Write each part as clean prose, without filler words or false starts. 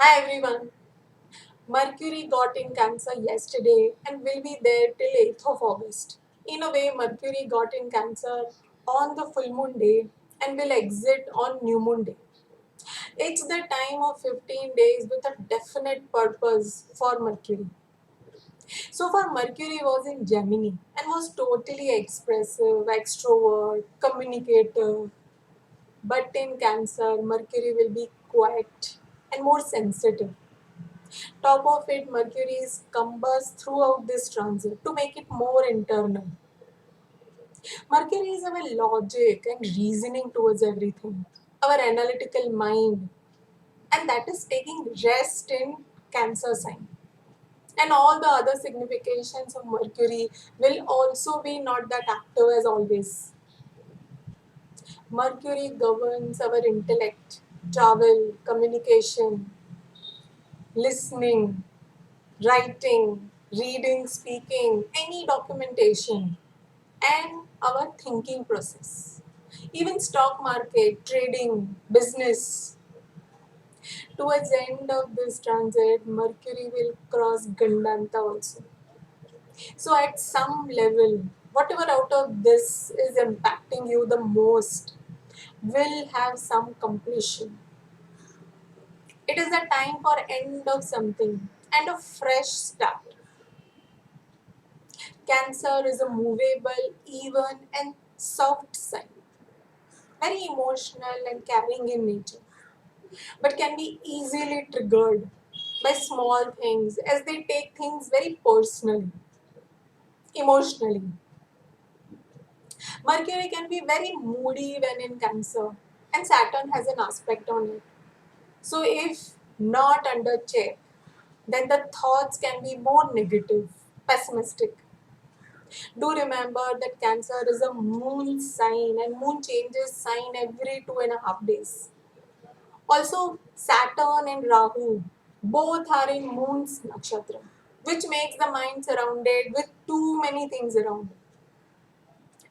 Hi everyone. Mercury got in Cancer yesterday and will be there till 8th of August. In a way, Mercury got in Cancer on the full moon day and will exit on new moon day. It's the time of 15 days with a definite purpose for Mercury. So far, Mercury was in Gemini and was totally expressive, extrovert, communicative. But in Cancer, Mercury will be quiet and more sensitive. Top of it, Mercury is combust throughout this transit to make it more internal. Mercury is our logic and reasoning towards everything, our analytical mind, and that is taking rest in Cancer sign. And all the other significations of Mercury will also be not that active as always. Mercury governs our intellect, travel, communication, listening, writing, reading, speaking, any documentation, and our thinking process. Even stock market, trading, business. Towards the end of this transit, Mercury will cross Gandanta also. So at some level, whatever out of this is impacting you the most will have some completion. It is a time for end of something and a fresh start. Cancer is a movable, even, and soft sign, very emotional and caring in nature, but can be easily triggered by small things as they take things very personally, emotionally. Mercury can be very moody when in Cancer, and Saturn has an aspect on it. So, if not under check, then the thoughts can be more negative, pessimistic. Do remember that Cancer is a moon sign and moon changes sign every 2.5 days. Also, Saturn and Rahu both are in moon's nakshatra, which makes the mind surrounded with too many things around it.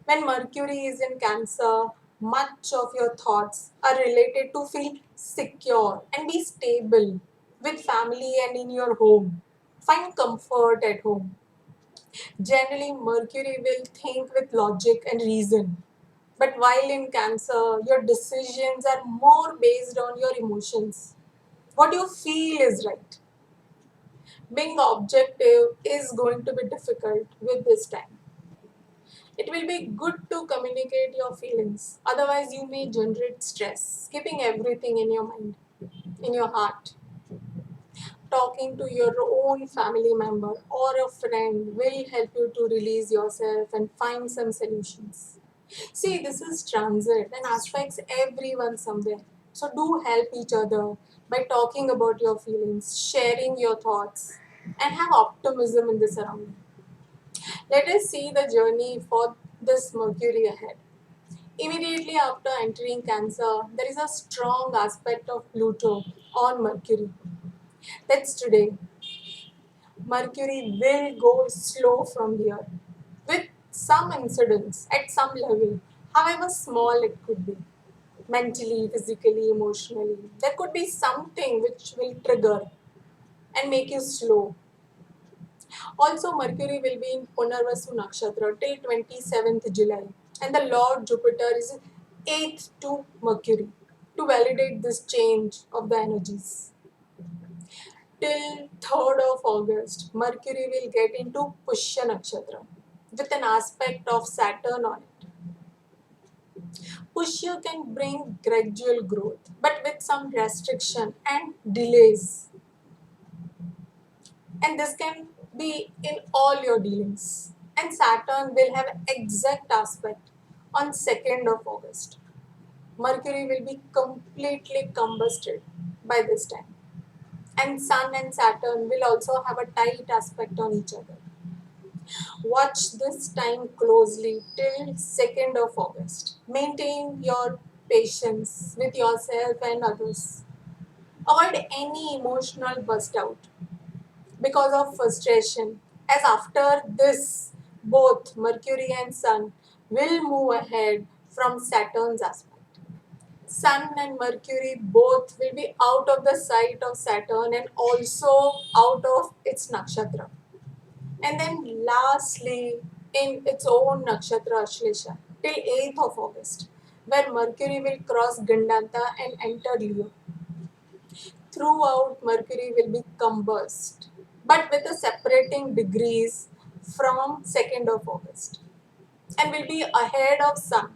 When Mercury is in Cancer, much of your thoughts are related to feel secure and be stable with family and in your home. Find comfort at home. Generally, Mercury will think with logic and reason. But while in Cancer, your decisions are more based on your emotions. What you feel is right. Being objective is going to be difficult with this time. It will be good to communicate your feelings. Otherwise, you may generate stress, keeping everything in your mind, in your heart. Talking to your own family member or a friend will help you to release yourself and find some solutions. See, this is transit and aspects everyone somewhere. So do help each other by talking about your feelings, sharing your thoughts, and have optimism in the surrounding. Let us see the journey for this Mercury ahead. Immediately after entering Cancer, there is a strong aspect of Pluto on Mercury. That's today. Mercury will go slow from here with some incidents at some level, however small it could be, mentally, physically, emotionally. There could be something which will trigger and make you slow. Also, Mercury will be in Punarvasu Nakshatra till 27th July, and the Lord Jupiter is 8th to Mercury to validate this change of the energies. Till 3rd of August, Mercury will get into Pushya Nakshatra with an aspect of Saturn on it. Pushya can bring gradual growth, but with some restriction and delays. And this can be in all your dealings. And Saturn will have exact aspect on 2nd of August. Mercury will be completely combusted by this time. And Sun and Saturn will also have a tight aspect on each other. Watch this time closely till 2nd of August. Maintain your patience with yourself and others. Avoid any emotional burst out because of frustration, as after this, both Mercury and Sun will move ahead from Saturn's aspect. Sun and Mercury both will be out of the sight of Saturn and also out of its nakshatra. And then lastly, in its own nakshatra Ashlesha, till 8th of August, where Mercury will cross Gandanta and enter Leo. Throughout, Mercury will be combust, but with a separating degrees from 2nd of August, and will be ahead of Sun,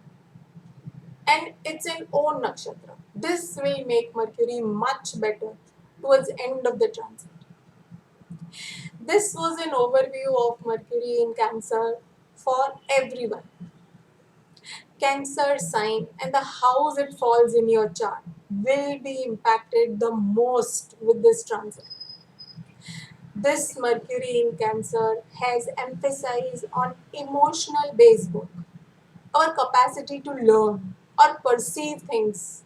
and it's in own nakshatra. This will make Mercury much better towards the end of the transit. This was an overview of Mercury in Cancer for everyone. Cancer sign and the house it falls in your chart will be impacted the most with this transit. This Mercury in Cancer has emphasized on emotional based work, our capacity to learn or perceive things.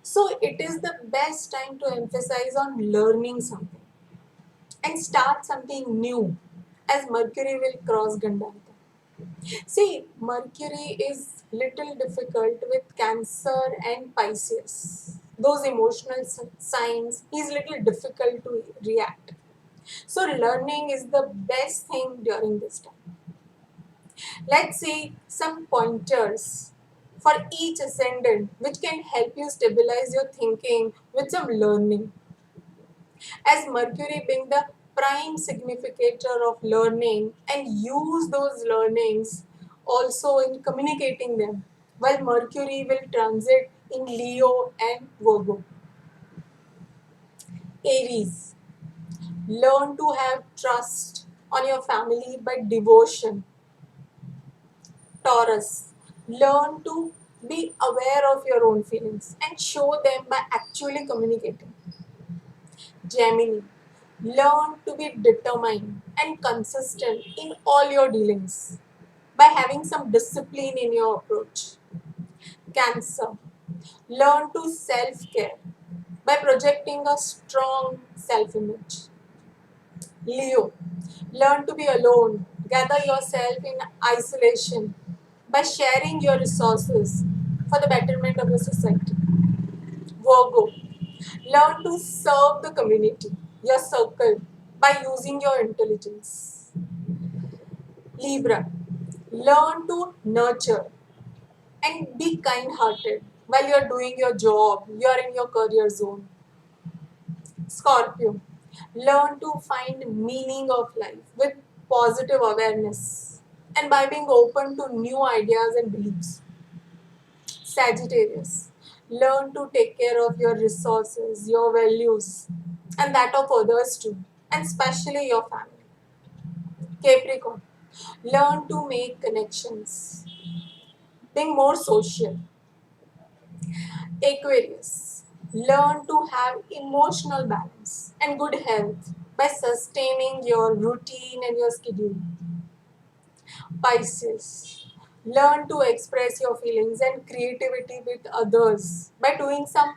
So it is the best time to emphasize on learning something and start something new as Mercury will cross Gandanta. See, Mercury is little difficult with Cancer and Pisces. Those emotional signs, he's little difficult to react. So learning is the best thing during this time. Let's see some pointers for each ascendant which can help you stabilize your thinking with some learning. As Mercury being the prime significator of learning and use those learnings also in communicating them, while Mercury will transit in Leo and Virgo. Aries, learn to have trust on your family by devotion. Taurus, learn to be aware of your own feelings and show them by actually communicating. Gemini, learn to be determined and consistent in all your dealings by having some discipline in your approach. Cancer, learn to self care by projecting a strong self image. Leo, learn to be alone, gather yourself in isolation by sharing your resources for the betterment of the society. Virgo, learn to serve the community, your circle, by using your intelligence. Libra, learn to nurture and be kind hearted while you're doing your job, you're in your career zone. Scorpio, learn to find meaning of life with positive awareness and by being open to new ideas and beliefs. Sagittarius, learn to take care of your resources, your values, and that of others too, and especially your family. Capricorn, learn to make connections, being more social. Aquarius, learn to have emotional balance and good health by sustaining your routine and your schedule. Pisces, learn to express your feelings and creativity with others by doing some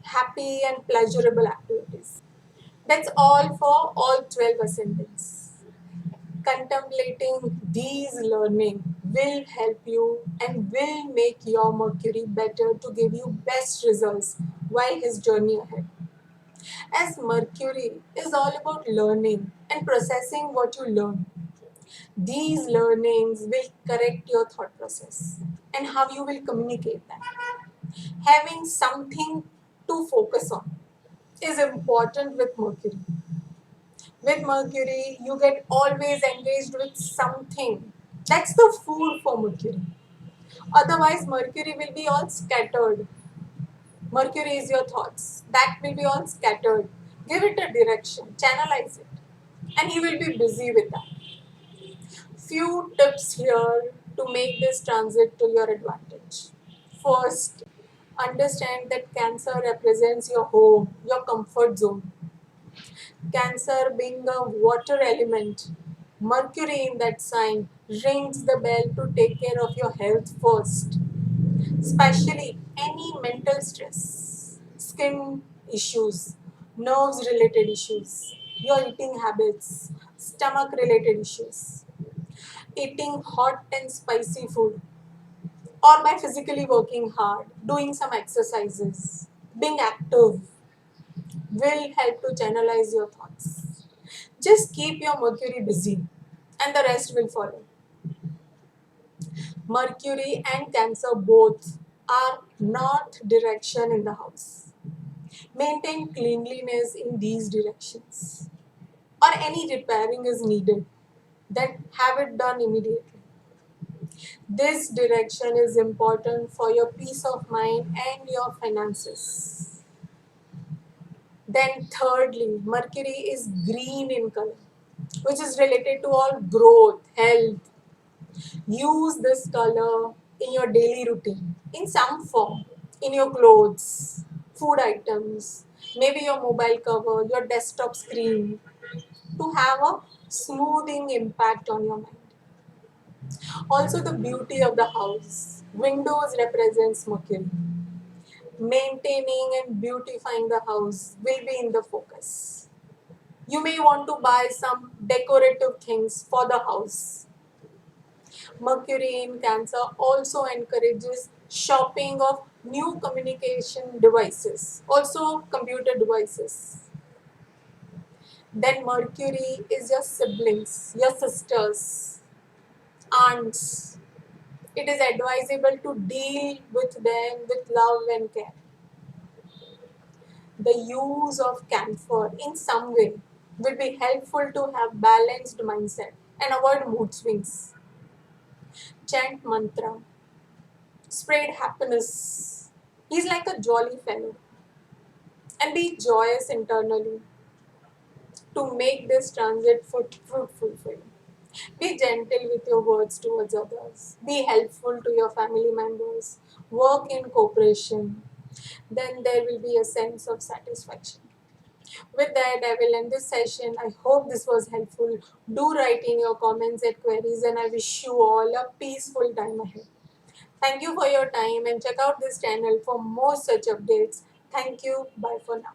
happy and pleasurable activities. That's all for all 12 ascendants. Contemplating these learning will help you and will make your Mercury better to give you best results while his journey ahead. As Mercury is all about learning and processing what you learn, these learnings will correct your thought process and how you will communicate that. Having something to focus on is important with Mercury. With Mercury, you get always engaged with something. That's the food for Mercury. Otherwise, Mercury will be all scattered. Mercury is your thoughts. That will be all scattered. Give it a direction, channelize it, and he will be busy with that. Few tips here to make this transit to your advantage. First, understand that Cancer represents your home, your comfort zone. Cancer being a water element, Mercury in that sign rings the bell to take care of your health first, especially any mental stress, skin issues, nerves related issues, your eating habits, stomach related issues, eating hot and spicy food, or by physically working hard, doing some exercises, being active will help to channelize your thoughts. Just keep your Mercury busy and the rest will follow. Mercury and Cancer both are not direction in the house. Maintain cleanliness in these directions. Or any repairing is needed, then have it done immediately. This direction is important for your peace of mind and your finances. Then, thirdly, Mercury is green in color, which is related to all growth, health. Use this color in your daily routine in some form, in your clothes, food items, maybe your mobile cover, your desktop screen, to have a smoothing impact on your mind. Also, the beauty of the house. Windows represents Mercury. Maintaining and beautifying the house will be in the focus. You may want to buy some decorative things for the house. Mercury in Cancer also encourages shopping of new communication devices, also computer devices. Then Mercury is your siblings, your sisters, aunts. It is advisable to deal with them with love and care. The use of camphor in some way will be helpful to have balanced mindset and avoid mood swings. Chant mantra, spread happiness. He's like a jolly fellow. And be joyous internally to make this transit fruitful for you. Be gentle with your words towards others. Be helpful to your family members. Work in cooperation. Then there will be a sense of satisfaction. With that, I will end this session. I hope this was helpful. Do write in your comments and queries, and I wish you all a peaceful time ahead. Thank you for your time and check out this channel for more such updates. Thank you. Bye for now.